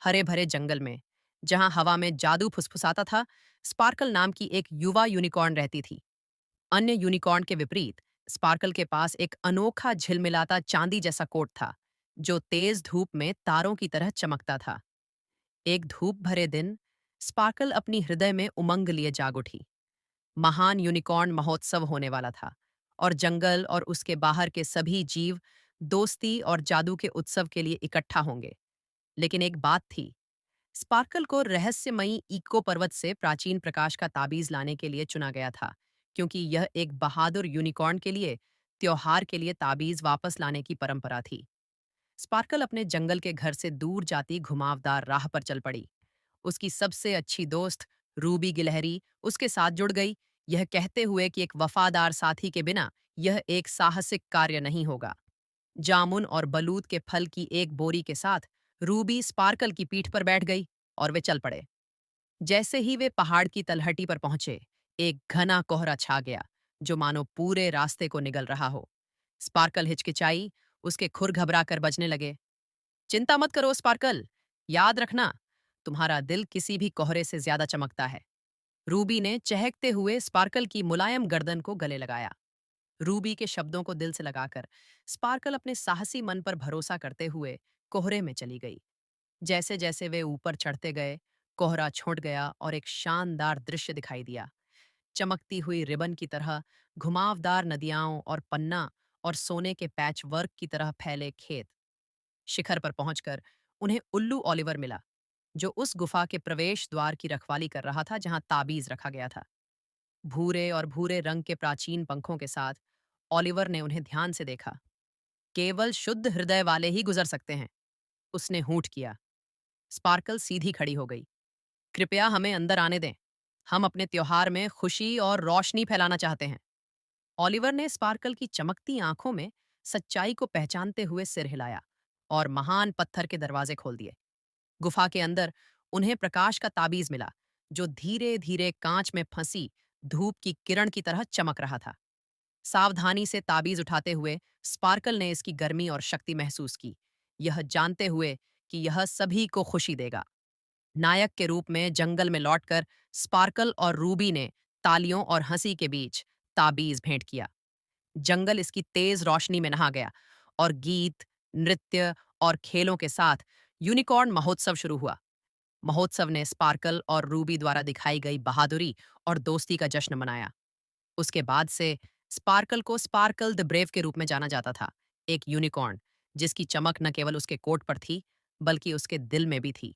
हरे भरे जंगल में, जहां हवा में जादू फुसफुसाता था, स्पार्कल नाम की एक युवा यूनिकॉर्न रहती थी। अन्य यूनिकॉर्न के विपरीत, स्पार्कल के पास एक अनोखा झिलमिलाता चांदी जैसा कोट था, जो तेज धूप में तारों की तरह चमकता था। एक धूप भरे दिन, स्पार्कल अपनी हृदय में उमंग लिए जाग उठी। महान यूनिकॉर्न महोत्सव होने वाला था, और जंगल और उसके बाहर के सभी जीव दोस्ती और जादू के उत्सव के लिए इकट्ठा होंगे। लेकिन एक बात थी, स्पार्कल को रहस्यमयी इको पर्वत से प्राचीन प्रकाश का ताबीज लाने के लिए चुना गया था, क्योंकि यह एक बहादुर यूनिकॉर्न के लिए त्योहार के लिए ताबीज वापस लाने की परंपरा थी। स्पार्कल अपने जंगल के घर से दूर जाती घुमावदार राह पर चल पड़ी। उसकी सबसे अच्छी दोस्त रूबी गिलहरी उसके साथ जुड़ गई, यह कहते हुए कि एक वफादार साथी के बिना यह एक साहसिक कार्य नहीं होगा। जामुन और बलूत के फल की एक बोरी के साथ रूबी स्पार्कल की पीठ पर बैठ गई और वे चल पड़े। जैसे ही वे पहाड़ की तलहटी पर पहुंचे, एक घना कोहरा छा गया, जो मानो पूरे रास्ते को निगल रहा हो। स्पार्कल हिचकिचाई, उसके खुर घबरा कर बजने लगे। चिंता मत करो स्पार्कल, याद रखना, तुम्हारा दिल किसी भी कोहरे से ज्यादा चमकता है। रूबी ने चहकते हुए स्पार्कल की मुलायम गर्दन को गले लगाया। रूबी के शब्दों को दिल से लगाकर स्पार्कल अपने साहसी मन पर भरोसा करते हुए कोहरे में चली गई। जैसे जैसे वे ऊपर चढ़ते गए, कोहरा छूट गया और एक शानदार दृश्य दिखाई दिया। चमकती हुई रिबन की तरह घुमावदार नदियां और पन्ना और सोने के पैच वर्क की तरह फैले खेत। शिखर पर पहुंचकर उन्हें उल्लू ओलिवर मिला, जो उस गुफा के प्रवेश द्वार की रखवाली कर रहा था जहां ताबीज रखा गया था। भूरे और भूरे रंग के प्राचीन पंखों के साथ ओलिवर ने उन्हें ध्यान से देखा। केवल शुद्ध हृदय वाले ही गुजर सकते हैं, उसने हूट किया। स्पार्कल सीधी खड़ी हो गई। कृपया हमें अंदर आने दें, हम अपने त्योहार में खुशी और रोशनी फैलाना चाहते हैं। ओलिवर ने स्पार्कल की चमकती आंखों में सच्चाई को पहचानते हुए सिर हिलाया और महान पत्थर के दरवाजे खोल दिए। गुफा के अंदर उन्हें प्रकाश का ताबीज मिला, जो धीरे धीरे कांच में फंसी धूप की किरण की तरह चमक रहा था। सावधानी से ताबीज उठाते हुए स्पार्कल ने इसकी गर्मी और शक्ति महसूस की, यह जानते हुए कि यह सभी को खुशी देगा। नायक के रूप में जंगल में लौटकर स्पार्कल और रूबी ने तालियों और हंसी के बीच ताबीज भेंट किया। जंगल इसकी तेज रोशनी में नहा गया, और गीत, नृत्य और खेलों के साथ यूनिकॉर्न महोत्सव शुरू हुआ। महोत्सव ने स्पार्कल और रूबी द्वारा दिखाई गई बहादुरी और दोस्ती का जश्न मनाया। उसके बाद से स्पार्कल को स्पार्कल द ब्रेव के रूप में जाना जाता था, एक यूनिकॉर्न जिसकी चमक न केवल उसके कोट पर थी, बल्कि उसके दिल में भी थी।